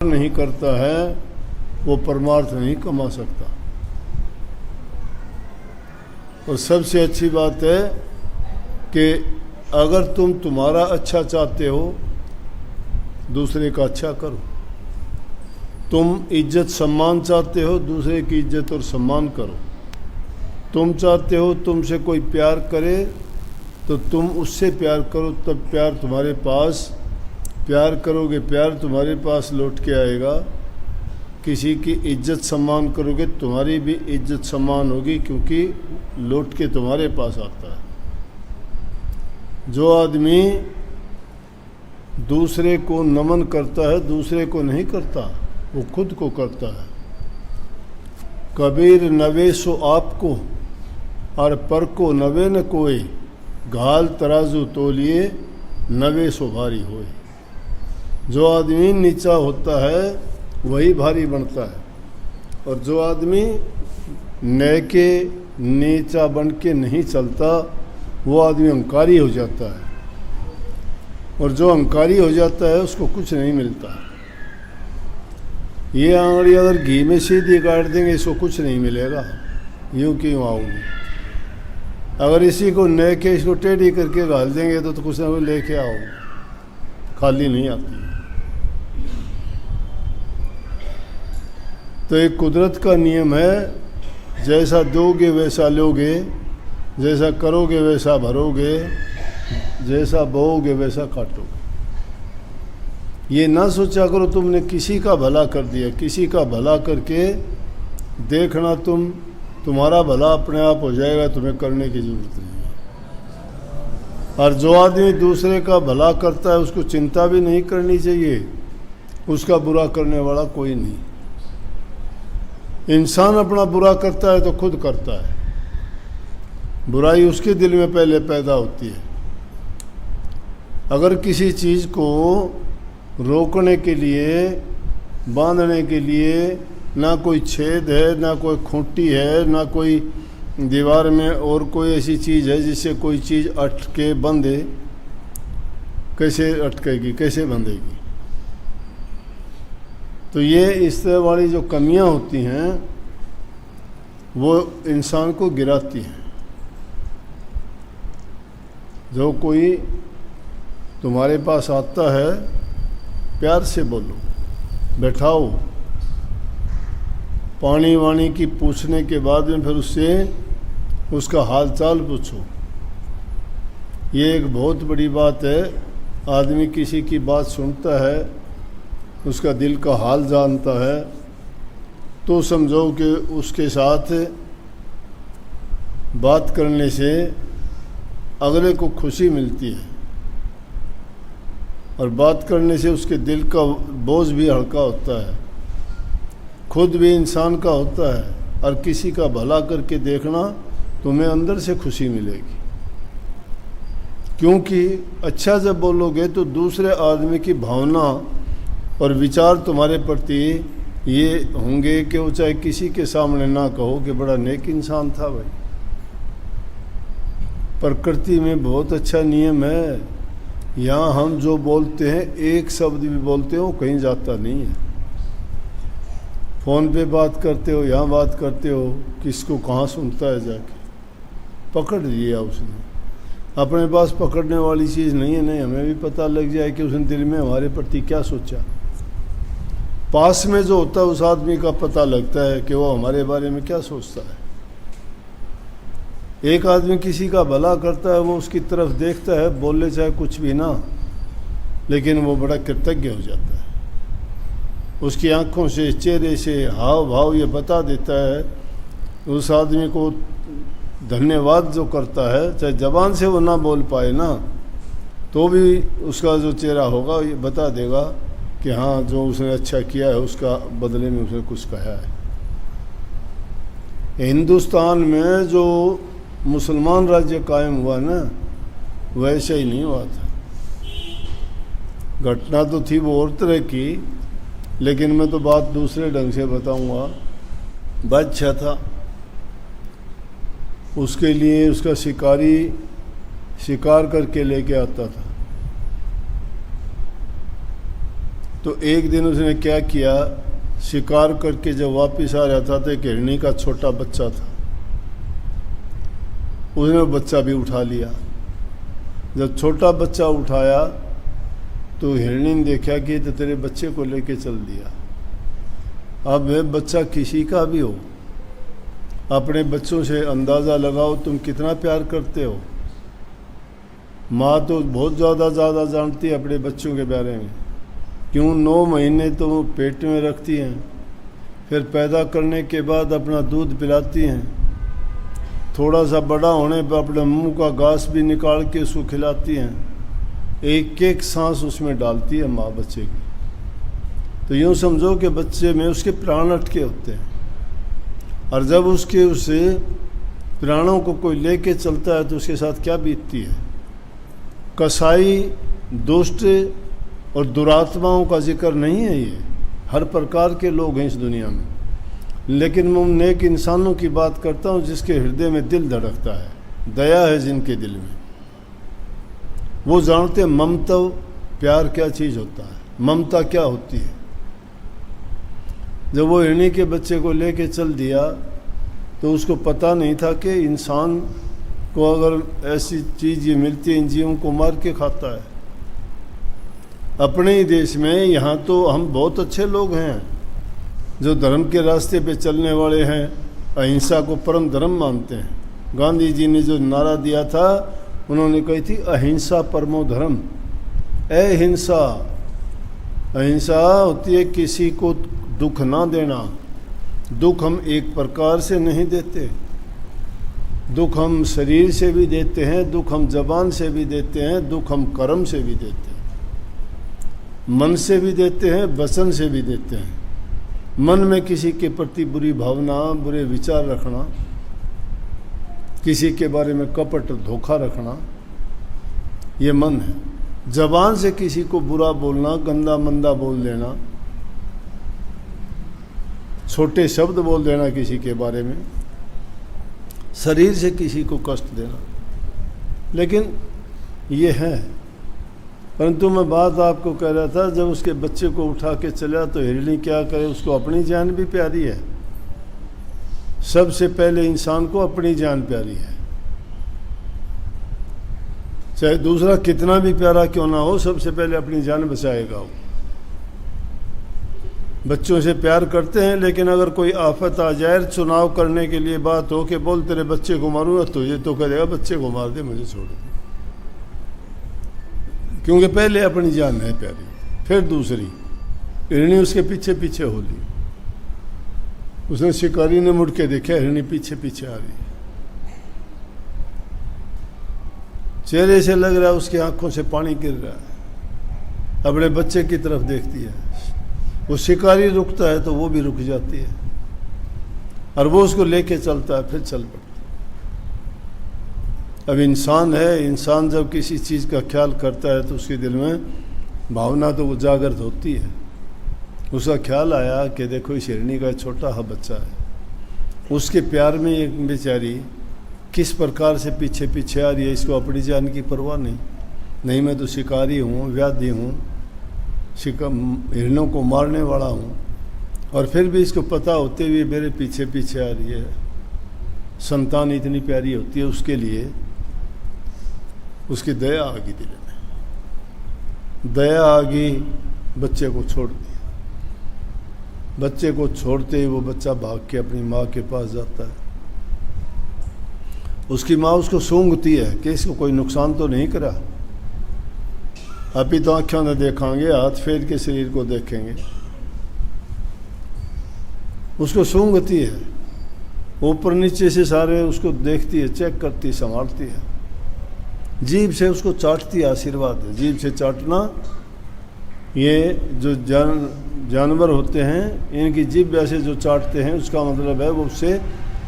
नहीं करता है वो परमार्थ नहीं कमा सकता। और सबसे अच्छी बात है कि अगर तुम तुम्हारा अच्छा चाहते हो दूसरे का अच्छा करो। तुम इज्जत सम्मान चाहते हो दूसरे की इज्जत और सम्मान करो। तुम चाहते हो तुमसे कोई प्यार करे तो तुम उससे प्यार करो, तब प्यार तुम्हारे पास, प्यार करोगे प्यार तुम्हारे पास लौट के आएगा। किसी की इज्जत सम्मान करोगे तुम्हारी भी इज्जत सम्मान होगी, क्योंकि लौट के तुम्हारे पास आता है। जो आदमी दूसरे को नमन करता है दूसरे को नहीं करता, वो खुद को करता है। कबीर नवे सो आपको और पर को नवे न कोई, घाल तराजू तोलिए नवे सो भारी होए। जो आदमी नीचा होता है वही भारी बनता है, और जो आदमी नेके नीचा बन के नहीं चलता वो आदमी अहंकारी हो जाता है। और जो अहंकारी हो जाता है उसको कुछ नहीं मिलता। ये आंगड़ी अगर घी में सीधी काट देंगे इसको कुछ नहीं मिलेगा, यूँ क्यों आऊँगी। अगर इसी को नेके इसको टेढ़ी करके घाल देंगे तो कुछ ना कुछ लेके आओ, खाली नहीं आती। तो एक कुदरत का नियम है, जैसा दोगे वैसा लोगे, जैसा करोगे वैसा भरोगे, जैसा बोओगे वैसा काटोगे। ये ना सोचा करो तुमने किसी का भला कर दिया। किसी का भला करके देखना तुम्हारा भला अपने आप हो जाएगा, तुम्हें करने की जरूरत नहीं है। और जो आदमी दूसरे का भला करता है उसको चिंता भी नहीं करनी चाहिए, उसका बुरा करने वाला कोई नहीं। इंसान अपना बुरा करता है तो खुद करता है, बुराई उसके दिल में पहले पैदा होती है। अगर किसी चीज़ को रोकने के लिए, बांधने के लिए ना कोई छेद है, ना कोई खूंटी है, ना कोई दीवार में और कोई ऐसी चीज़ है जिससे कोई चीज़ अटके बंधे, कैसे अटकेगी, कैसे बंधेगी। तो ये इस तरह वाली जो कमियां होती हैं वो इंसान को गिराती हैं। जो कोई तुम्हारे पास आता है प्यार से बोलो, बैठाओ, पानी वानी की पूछने के बाद में फिर उससे उसका हाल चाल पूछो। ये एक बहुत बड़ी बात है। आदमी किसी की बात सुनता है, उसका दिल का हाल जानता है, तो समझो कि उसके साथ बात करने से अगले को खुशी मिलती है, और बात करने से उसके दिल का बोझ भी हल्का होता है, खुद भी इंसान का होता है। और किसी का भला करके देखना, तुम्हें अंदर से खुशी मिलेगी। क्योंकि अच्छा जब बोलोगे तो दूसरे आदमी की भावना और विचार तुम्हारे प्रति ये होंगे कि वो चाहे किसी के सामने ना कहो कि बड़ा नेक इंसान था भाई। प्रकृति में बहुत अच्छा नियम है, यहाँ हम जो बोलते हैं एक शब्द भी बोलते हो कहीं जाता नहीं है। फ़ोन पे बात करते हो, यहाँ बात करते हो, किसको कहाँ सुनता है जाके, पकड़ लिया उसने। अपने पास पकड़ने वाली चीज़ नहीं है। नहीं, हमें भी पता लग जाए कि उसने दिल में हमारे प्रति क्या सोचा। पास में जो होता है उस आदमी का पता लगता है कि वो हमारे बारे में क्या सोचता है। एक आदमी किसी का भला करता है, वो उसकी तरफ देखता है, बोले चाहे कुछ भी ना, लेकिन वो बड़ा कृतज्ञ हो जाता है। उसकी आंखों से, चेहरे से, हाव भाव ये बता देता है उस आदमी को धन्यवाद जो करता है। चाहे ज़बान से वो ना बोल पाए ना, तो भी उसका जो चेहरा होगा ये बता देगा कि हाँ, जो उसने अच्छा किया है उसका बदले में उसने कुछ कहा है। हिंदुस्तान में जो मुसलमान राज्य कायम हुआ ना, वैसे ही नहीं हुआ था। घटना तो थी वो और तरह की, लेकिन मैं तो बात दूसरे ढंग से बताऊंगा। बादशाह था, उसके लिए उसका शिकारी शिकार करके लेके आता था। तो एक दिन उसने क्या किया, शिकार करके जब वापस आ रहा था तो एक हिरणी का छोटा बच्चा था, उसने वो बच्चा भी उठा लिया। जब छोटा बच्चा उठाया तो हिरणी ने देखा कि तो तेरे बच्चे को लेके चल दिया। अब वह बच्चा किसी का भी हो, अपने बच्चों से अंदाज़ा लगाओ तुम कितना प्यार करते हो। माँ तो बहुत ज़्यादा जानती है अपने बच्चों के बारे में। क्यों 9 महीने तो वो पेट में रखती हैं, फिर पैदा करने के बाद अपना दूध पिलाती हैं, थोड़ा सा बड़ा होने पर अपने मुंह का घास भी निकाल के उसको खिलाती हैं, एक एक सांस उसमें डालती है माँ बच्चे की। तो यूँ समझो कि बच्चे में उसके प्राण अटके होते हैं, और जब उसके उसे प्राणों को कोई लेके चलता है तो उसके साथ क्या बीतती है। कसाई, दुष्ट और दुरात्माओं का जिक्र नहीं है, ये हर प्रकार के लोग हैं इस दुनिया में, लेकिन मैं उन नेक इंसानों की बात करता हूँ जिसके हृदय में दिल धड़कता है, दया है जिनके दिल में। वो जानते ममता, प्यार क्या चीज़ होता है, ममता क्या होती है। जब वो हिरणी के बच्चे को लेके चल दिया तो उसको पता नहीं था कि इंसान को अगर ऐसी चीज़ ये मिलती है, इन जीवों को मार के खाता है। अपने ही देश में यहाँ तो हम बहुत अच्छे लोग हैं जो धर्म के रास्ते पे चलने वाले हैं, अहिंसा को परम धर्म मानते हैं। गांधी जी ने जो नारा दिया था, उन्होंने कही थी अहिंसा परमो धर्म। अहिंसा, अहिंसा होती है किसी को दुख ना देना। दुख हम एक प्रकार से नहीं देते, दुख हम शरीर से भी देते हैं, दुख हम जबान से भी देते हैं, दुख हम कर्म से भी देते हैं, मन से भी देते हैं, वचन से भी देते हैं। मन में किसी के प्रति बुरी भावना, बुरे विचार रखना, किसी के बारे में कपट धोखा रखना, ये मन है। जबान से किसी को बुरा बोलना, गंदा मंदा बोल देना, छोटे शब्द बोल देना किसी के बारे में, शरीर से किसी को कष्ट देना, लेकिन ये है। परंतु मैं बात आपको कह रहा था, जब उसके बच्चे को उठा के चला तो हिरणी क्या करे, उसको अपनी जान भी प्यारी है। सबसे पहले इंसान को अपनी जान प्यारी है, चाहे दूसरा कितना भी प्यारा क्यों ना हो, सबसे पहले अपनी जान बचाएगा वो। बच्चों से प्यार करते हैं, लेकिन अगर कोई आफत आ जाए, चुनाव करने के लिए बात हो कि बोल तेरे बच्चे को मारूंगा, तो ये तो कहेगा बच्चे को मार दे, मुझे छोड़ दे, क्योंकि पहले अपनी जान है प्यारी, फिर दूसरी। हिरणी उसके पीछे पीछे हो ली। उसने शिकारी ने मुड़ के देखा, हिरणी पीछे पीछे आ रही है। चेहरे से लग रहा है उसकी आंखों से पानी गिर रहा है, अपने बच्चे की तरफ देखती है। वो शिकारी रुकता है तो वो भी रुक जाती है, और वो उसको लेके चलता है, फिर चल पड़ता है। अब इंसान है, इंसान जब किसी चीज़ का ख्याल करता है तो उसके दिल में भावना तो जागृत होती है। उसका ख्याल आया कि देखो इस हिरणी का छोटा सा बच्चा है, उसके प्यार में एक बेचारी किस प्रकार से पीछे पीछे आ रही है, इसको अपनी जान की परवाह नहीं। मैं तो शिकारी हूँ, व्याधि हूँ, हिरणों को मारने वाला हूँ, और फिर भी इसको पता होते हुए मेरे पीछे पीछे आ रही है। संतान इतनी प्यारी होती है, उसके लिए उसकी दया आ गई, दिल में दया आ गई, बच्चे को छोड़ दिया। बच्चे को छोड़ते ही वो बच्चा भाग के अपनी माँ के पास जाता है। उसकी माँ उसको सूंघती है कि इसको कोई नुकसान तो नहीं करा। अभी तो आँखों ने देखेंगे, हाथ फेर के शरीर को देखेंगे। उसको सूंघती है, ऊपर नीचे से सारे उसको देखती है, चेक करती, संभालती है। जीभ से उसको चाटती है, आशीर्वाद है। जीभ से चाटना, ये जो जानवर होते हैं, इनकी जीभ ऐसे जो चाटते हैं, उसका मतलब है वो उससे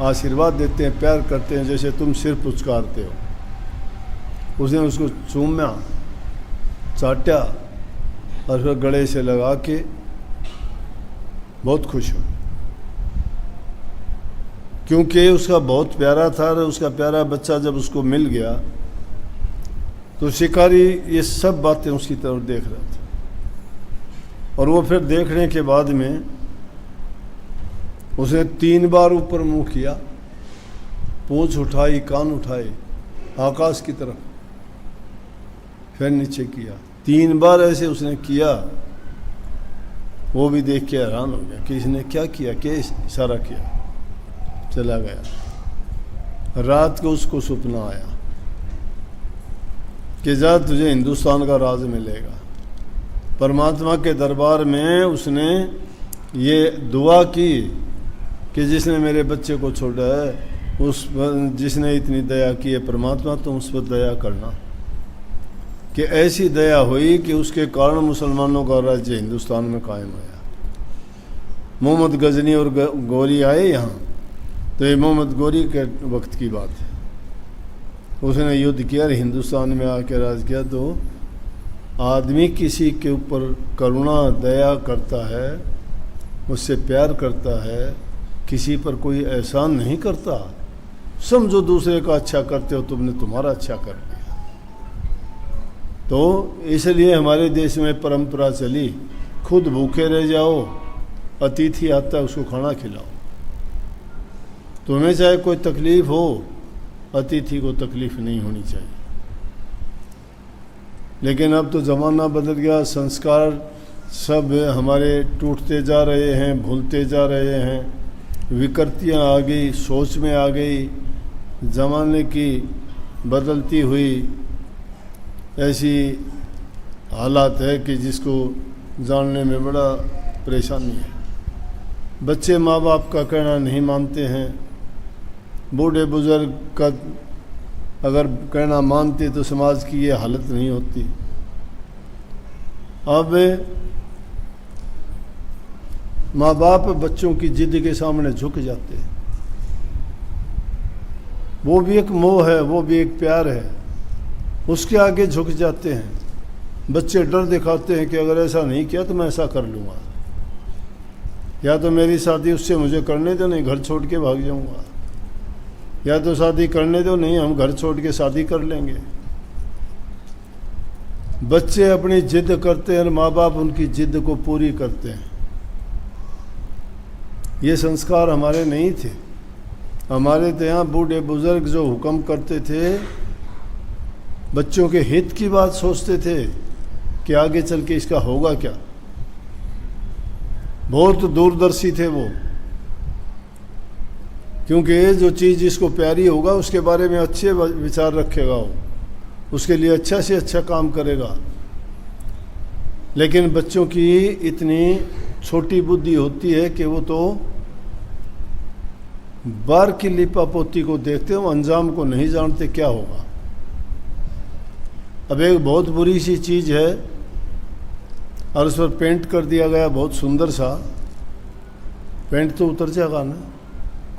आशीर्वाद देते हैं, प्यार करते हैं, जैसे तुम सिर पुचकारते हो। उसने उसको चूमा, चाटा, और फिर गले से लगा के बहुत खुश हुई, क्योंकि उसका बहुत प्यारा था। और उसका प्यारा बच्चा जब उसको मिल गया तो शिकारी ये सब बातें उसकी तरफ देख रहा था। और वो फिर देखने के बाद में उसने 3 बार ऊपर मुंह किया, पूंछ उठाई, कान उठाए आकाश की तरफ, फिर नीचे किया। 3 बार ऐसे उसने किया। वो भी देख के हैरान हो गया कि इसने क्या किया, क्या इशारा किया। चला गया। रात को उसको सपना आया कि जा तुझे हिंदुस्तान का राज मिलेगा। परमात्मा के दरबार में उसने ये दुआ की कि जिसने मेरे बच्चे को छोड़ा है, उस जिसने इतनी दया की है परमात्मा, तुम उस पर दया करना। कि ऐसी दया हुई कि उसके कारण मुसलमानों का राज्य हिंदुस्तान में कायम आया। मोहम्मद गजनी और गौरी आए यहाँ, तो ये मोहम्मद गौरी के वक्त की बात है। उसने युद्ध किया, हिंदुस्तान में आके राज किया। तो आदमी किसी के ऊपर करुणा दया करता है, उससे प्यार करता है, किसी पर कोई एहसान नहीं करता। समझो दूसरे का अच्छा करते हो, तुमने तुम्हारा अच्छा कर दिया। तो इसलिए हमारे देश में परंपरा चली, खुद भूखे रह जाओ, अतिथि आता है उसको खाना खिलाओ। तुम्हें चाहे कोई तकलीफ हो, अतिथि को तकलीफ नहीं होनी चाहिए। लेकिन अब तो ज़माना बदल गया, संस्कार सब हमारे टूटते जा रहे हैं, भूलते जा रहे हैं, विकृतियाँ आ गई, सोच में आ गई, ज़माने की बदलती हुई ऐसी हालात है कि जिसको जानने में बड़ा परेशानी है। बच्चे माँ बाप का कहना नहीं मानते हैं, बूढ़े बुज़ुर्ग का अगर कहना मानते तो समाज की ये हालत नहीं होती। अब माँ बाप बच्चों की जिद के सामने झुक जाते हैं। वो भी एक मोह है, वो भी एक प्यार है, उसके आगे झुक जाते हैं। बच्चे डर दिखाते हैं कि अगर ऐसा नहीं किया तो मैं ऐसा कर लूँगा, या तो मेरी शादी उससे मुझे करने दो, नहीं घर छोड़ के भाग जाऊँगा, या तो शादी करने दो, नहीं हम घर छोड़ के शादी कर लेंगे। बच्चे अपनी जिद करते हैं और माँ बाप उनकी जिद को पूरी करते हैं। ये संस्कार हमारे नहीं थे। हमारे तो यहाँ बूढ़े बुजुर्ग जो हुक्म करते थे, बच्चों के हित की बात सोचते थे कि आगे चल के इसका होगा क्या। बहुत दूरदर्शी थे वो, क्योंकि जो चीज़ जिसको प्यारी होगा उसके बारे में अच्छे विचार रखेगा, वो उसके लिए अच्छा से अच्छा काम करेगा। लेकिन बच्चों की इतनी छोटी बुद्धि होती है कि वो तो बार की लिपापोती को देखते हो, अंजाम को नहीं जानते क्या होगा। अब एक बहुत बुरी सी चीज़ है और उस पर पेंट कर दिया गया बहुत सुंदर सा। पेंट तो उतर जाएगा ना,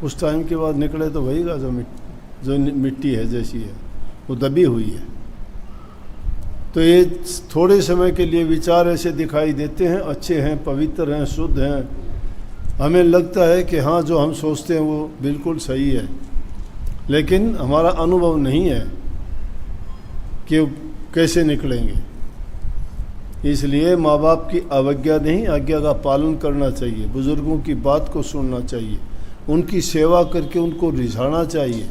कुछ टाइम के बाद निकले तो वहीगा जो मिट्टी है जैसी है, वो दबी हुई है। तो ये थोड़े समय के लिए विचार ऐसे दिखाई देते हैं, अच्छे हैं, पवित्र हैं, शुद्ध हैं, हमें लगता है कि हाँ जो हम सोचते हैं वो बिल्कुल सही है, लेकिन हमारा अनुभव नहीं है कि कैसे निकलेंगे। इसलिए माँ बाप की अवज्ञा नहीं, आज्ञा का पालन करना चाहिए, बुज़ुर्गों की बात को सुनना चाहिए, उनकी सेवा करके उनको रिझाना चाहिए,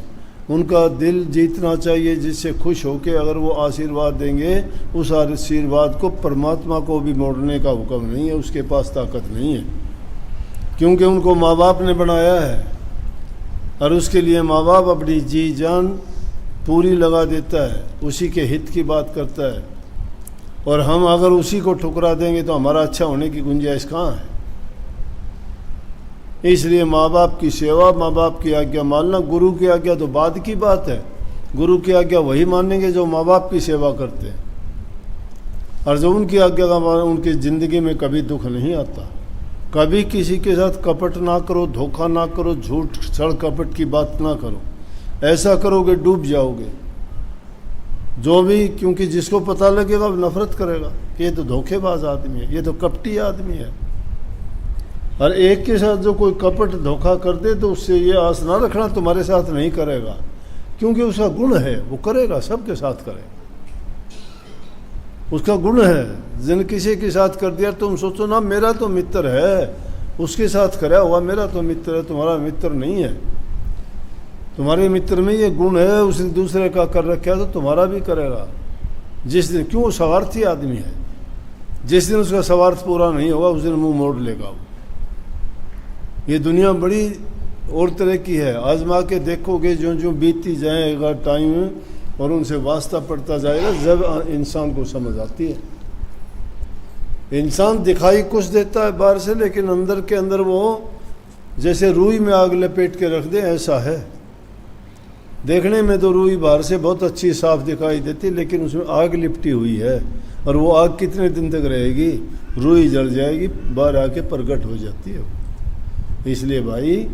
उनका दिल जीतना चाहिए, जिससे खुश होकर अगर वो आशीर्वाद देंगे, उस आशीर्वाद को परमात्मा को भी मोड़ने का हुक्म नहीं है, उसके पास ताकत नहीं है, क्योंकि उनको माँ बाप ने बनाया है और उसके लिए माँ बाप अपनी जी जान पूरी लगा देता है, उसी के हित की बात करता है। और हम अगर उसी को ठुकरा देंगे तो हमारा अच्छा होने की गुंजाइश कहाँ है। इसलिए माँ बाप की सेवा, माँ बाप की आज्ञा मानना, गुरु की आज्ञा तो बाद की बात है। गुरु की आज्ञा वही मानेंगे जो माँ बाप की सेवा करते हैं, और जो उनकी आज्ञा का मान, उनकी ज़िंदगी में कभी दुख नहीं आता। कभी किसी के साथ कपट ना करो, धोखा ना करो, झूठ छल कपट की बात ना करो। ऐसा करोगे डूब जाओगे। जो भी, क्योंकि जिसको पता लगेगा वो नफरत करेगा कि ये तो धोखेबाज आदमी है, ये तो कपटी आदमी है। और एक के साथ जो कोई कपट धोखा कर दे तो उससे ये आस ना रखना तुम्हारे साथ नहीं करेगा, क्योंकि उसका गुण है, वो करेगा, सबके साथ करेगा। उसका गुण है। जिन किसी के साथ कर दिया तुम सोचो ना मेरा तो मित्र है, उसके साथ करा हुआ मेरा तो मित्र है, तुम्हारा मित्र नहीं है। तुम्हारे मित्र में ये गुण है, उसने दूसरे का कर रखा तो तुम्हारा भी करेगा। जिस दिन, क्यों, स्वार्थी आदमी है, जिस दिन उसका स्वार्थ पूरा नहीं होगा उस दिन मुंह मोड़ लेगा वो। ये दुनिया बड़ी और तरह की है, आजमा के देखोगे, जो जो बीतती जाएगा टाइम और उनसे वास्ता पड़ता जाएगा, जब इंसान को समझ आती है। इंसान दिखाई कुछ देता है बाहर से, लेकिन अंदर के अंदर वो जैसे रूई में आग लपेट के रख दे, ऐसा है। देखने में तो रूई बाहर से बहुत अच्छी साफ दिखाई देती, लेकिन उसमें आग लिपटी हुई है, और वो आग कितने दिन तक रहेगी, रूई जल जाएगी, बाहर आके प्रकट हो जाती है। इसलिए भाई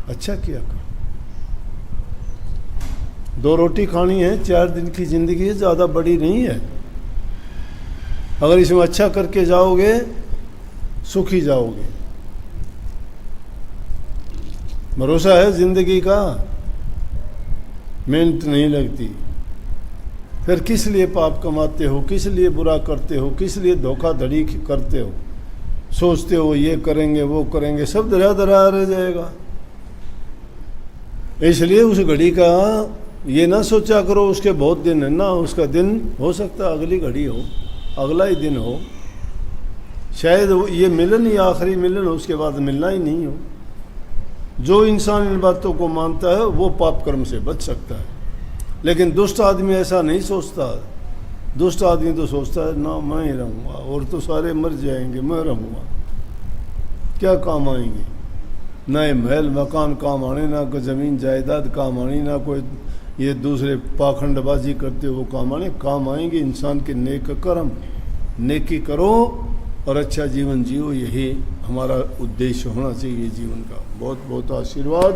अच्छा किया करो। 2 रोटी खानी है, 4 दिन की जिंदगी है, ज़्यादा बड़ी नहीं है। अगर इसमें अच्छा करके जाओगे सुखी जाओगे। भरोसा है जिंदगी का, मेहनत नहीं लगती। फिर किस लिए पाप कमाते हो, किस लिए बुरा करते हो, किस लिए धोखाधड़ी करते हो, सोचते हो ये करेंगे वो करेंगे, सब दरा दरा रह जाएगा। इसलिए उस घड़ी का ये ना सोचा करो उसके बहुत दिन है ना, उसका दिन हो सकता अगली घड़ी हो, अगला ही दिन हो, शायद ये मिलन ही आखिरी मिलन हो, उसके बाद मिलना ही नहीं हो। जो इंसान इन बातों को मानता है वो पाप कर्म से बच सकता है, लेकिन दुष्ट आदमी ऐसा नहीं सोचता। दुष्ट आदमी तो सोचता है ना मैं ही रहूँगा, और तो सारे मर जाएंगे, मैं रहूँगा, क्या काम आएंगे, ना ये महल मकान काम आने, ना कोई ज़मीन जायदाद काम आनी, ना कोई ये दूसरे पाखंडबाजी करते वो काम आने। काम आएंगे इंसान के नेक कर्म। नेकी करो और अच्छा जीवन जियो, यही हमारा उद्देश्य होना चाहिए जीवन का। बहुत बहुत आशीर्वाद।